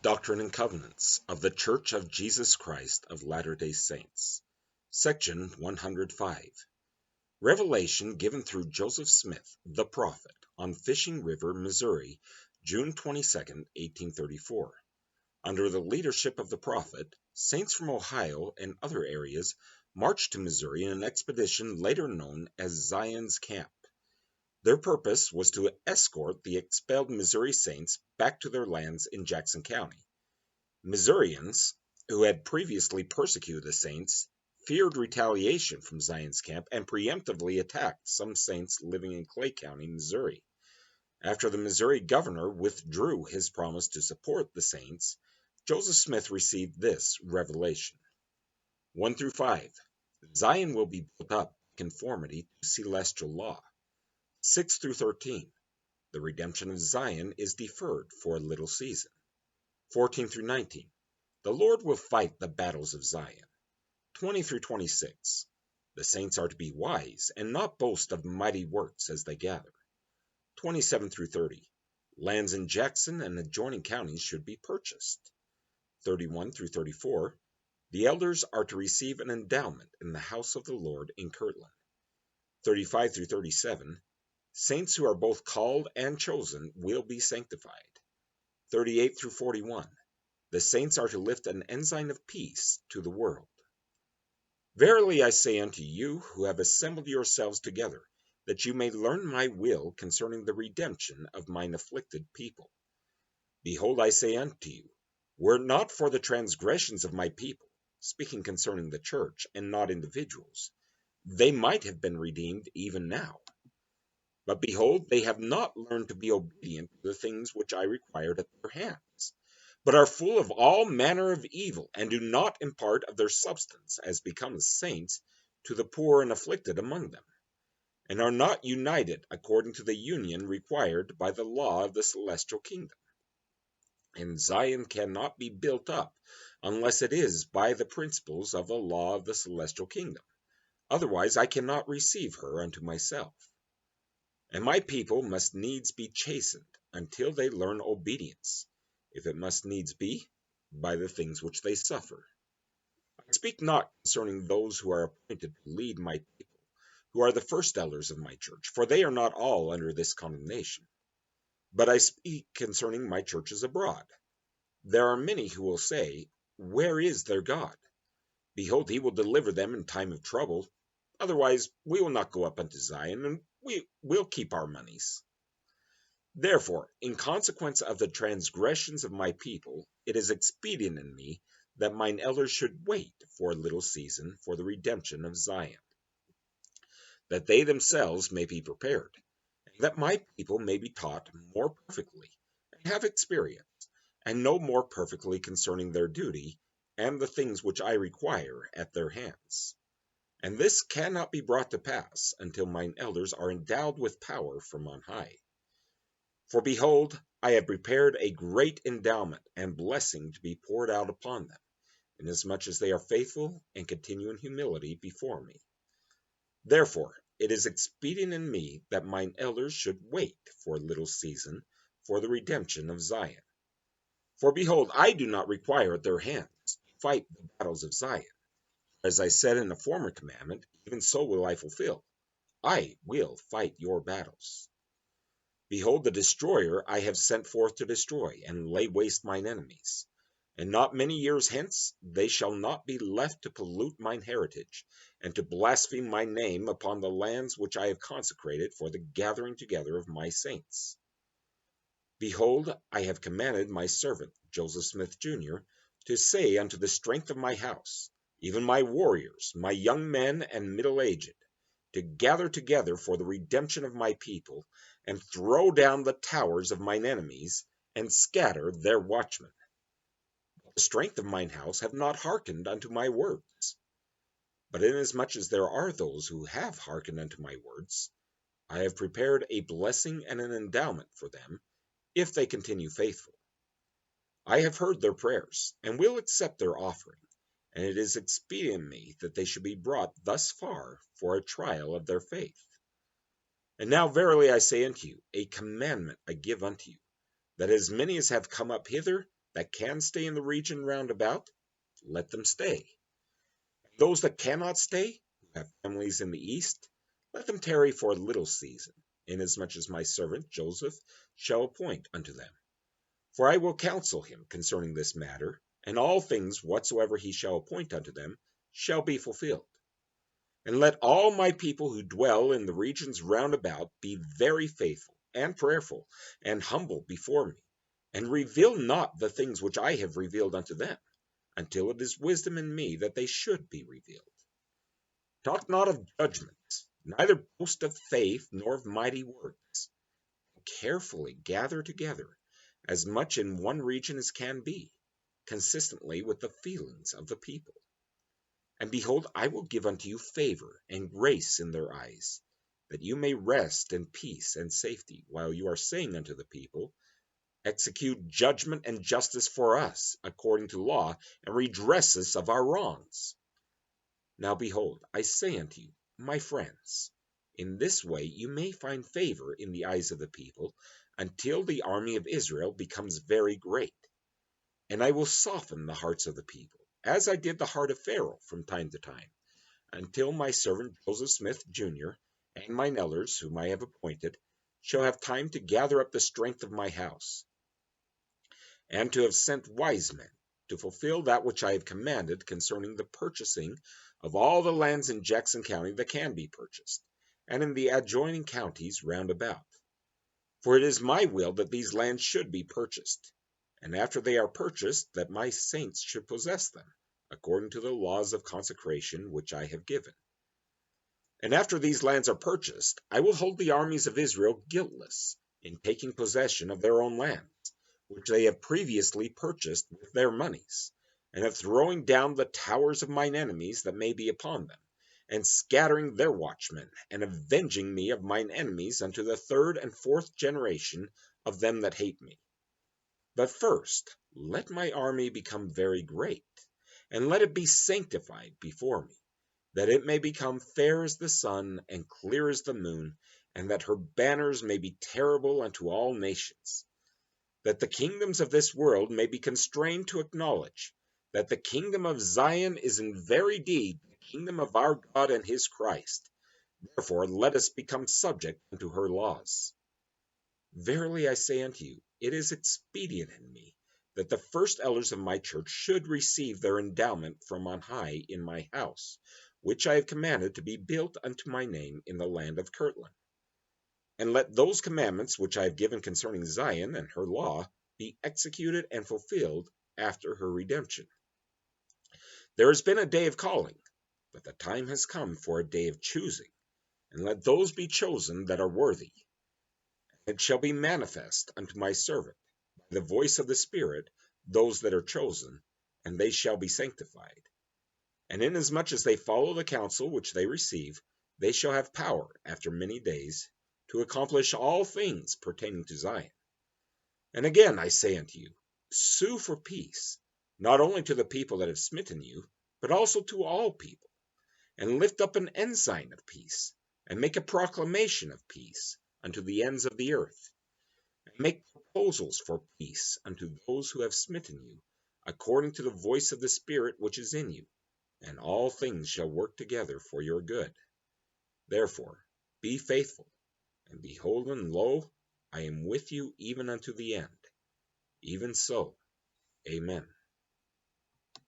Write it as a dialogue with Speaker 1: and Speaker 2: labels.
Speaker 1: Doctrine and Covenants of the Church of Jesus Christ of Latter-day Saints, Section 105. Revelation given through Joseph Smith, the prophet, on Fishing River, Missouri, June 22, 1834. Under the leadership of the prophet, saints from Ohio and other areas marched to Missouri in an expedition later known as Zion's Camp. Their purpose was to escort the expelled Missouri saints back to their lands in Jackson County. Missourians, who had previously persecuted the saints, feared retaliation from Zion's Camp and preemptively attacked some saints living in Clay County, Missouri. After the Missouri governor withdrew his promise to support the saints, Joseph Smith received this revelation. 1 through 5. Zion will be built up in conformity to celestial law. 6 through 13. The redemption of Zion is deferred for a little season. 14 through 19. The Lord will fight the battles of Zion. 20 through 26. The saints are to be wise and not boast of mighty works as they gather. 27 through 30. Lands in Jackson and adjoining counties should be purchased. 31 through 34. The elders are to receive an endowment in the house of the Lord in Kirtland. 35 through 37. Saints who are both called and chosen will be sanctified. 38 through 41. The saints are to lift an ensign of peace to the world. Verily I say unto you who have assembled yourselves together, that you may learn my will concerning the redemption of mine afflicted people. Behold, I say unto you, were it not for the transgressions of my people, speaking concerning the church and not individuals, they might have been redeemed even now. But behold, they have not learned to be obedient to the things which I required at their hands, but are full of all manner of evil, and do not impart of their substance, as becomes saints, to the poor and afflicted among them, and are not united according to the union required by the law of the celestial kingdom. And Zion cannot be built up unless it is by the principles of the law of the celestial kingdom. Otherwise I cannot receive her unto myself. And my people must needs be chastened until they learn obedience, if it must needs be, by the things which they suffer. I speak not concerning those who are appointed to lead my people, who are the first elders of my church, for they are not all under this condemnation. But I speak concerning my churches abroad. There are many who will say, where is their God? Behold, he will deliver them in time of trouble. Otherwise we will not go up unto Zion, and we will keep our monies. Therefore, in consequence of the transgressions of my people, it is expedient in me that mine elders should wait for a little season for the redemption of Zion, that they themselves may be prepared, and that my people may be taught more perfectly, and have experience, and know more perfectly concerning their duty, and the things which I require at their hands. And this cannot be brought to pass until mine elders are endowed with power from on high. For behold, I have prepared a great endowment and blessing to be poured out upon them, inasmuch as they are faithful and continue in humility before me. Therefore, it is expedient in me that mine elders should wait for a little season for the redemption of Zion. For behold, I do not require at their hands to fight the battles of Zion. As I said in the former commandment, even so will I fulfill. I will fight your battles. Behold, the destroyer I have sent forth to destroy and lay waste mine enemies. And not many years hence they shall not be left to pollute mine heritage, and to blaspheme my name upon the lands which I have consecrated for the gathering together of my saints. Behold, I have commanded my servant Joseph Smith, Jr., to say unto the strength of my house, even my warriors, my young men and middle-aged, to gather together for the redemption of my people, and throw down the towers of mine enemies, and scatter their watchmen. But the strength of mine house have not hearkened unto my words. But inasmuch as there are those who have hearkened unto my words, I have prepared a blessing and an endowment for them, if they continue faithful. I have heard their prayers, and will accept their offering, and it is expedient in me that they should be brought thus far for a trial of their faith. And now verily I say unto you, a commandment I give unto you, that as many as have come up hither that can stay in the region round about, let them stay. Those that cannot stay, who have families in the east, let them tarry for a little season, inasmuch as my servant Joseph shall appoint unto them. For I will counsel him concerning this matter, and all things whatsoever he shall appoint unto them shall be fulfilled. And let all my people who dwell in the regions round about be very faithful and prayerful and humble before me, and reveal not the things which I have revealed unto them, until it is wisdom in me that they should be revealed. Talk not of judgments, neither boast of faith nor of mighty works. Carefully gather together as much in one region as can be, consistently with the feelings of the people. And behold, I will give unto you favor and grace in their eyes, that you may rest in peace and safety, while you are saying unto the people, execute judgment and justice for us, according to law, and redress us of our wrongs. Now behold, I say unto you, my friends, in this way you may find favor in the eyes of the people, until the army of Israel becomes very great. And I will soften the hearts of the people, as I did the heart of Pharaoh from time to time, until my servant Joseph Smith, Jr., and mine elders, whom I have appointed, shall have time to gather up the strength of my house, and to have sent wise men to fulfill that which I have commanded concerning the purchasing of all the lands in Jackson County that can be purchased, and in the adjoining counties round about. For it is my will that these lands should be purchased, and after they are purchased, that my saints should possess them, according to the laws of consecration which I have given. And after these lands are purchased, I will hold the armies of Israel guiltless in taking possession of their own lands, which they have previously purchased with their monies, and of throwing down the towers of mine enemies that may be upon them, and scattering their watchmen, and avenging me of mine enemies unto the third and fourth generation of them that hate me. But first, let my army become very great, and let it be sanctified before me, that it may become fair as the sun and clear as the moon, and that her banners may be terrible unto all nations, that the kingdoms of this world may be constrained to acknowledge that the kingdom of Zion is in very deed the kingdom of our God and his Christ. Therefore let us become subject unto her laws. Verily I say unto you, it is expedient in me that the first elders of my church should receive their endowment from on high in my house, which I have commanded to be built unto my name in the land of Kirtland. And let those commandments which I have given concerning Zion and her law be executed and fulfilled after her redemption. There has been a day of calling, but the time has come for a day of choosing, and let those be chosen that are worthy. It shall be manifest unto my servant, by the voice of the Spirit, those that are chosen, and they shall be sanctified. And inasmuch as they follow the counsel which they receive, they shall have power, after many days, to accomplish all things pertaining to Zion. And again I say unto you, sue for peace, not only to the people that have smitten you, but also to all people, and lift up an ensign of peace, and make a proclamation of peace unto the ends of the earth, and make proposals for peace unto those who have smitten you, according to the voice of the Spirit which is in you, and all things shall work together for your good. Therefore be faithful, and behold, and lo, I am with you even unto the end. Even so, Amen.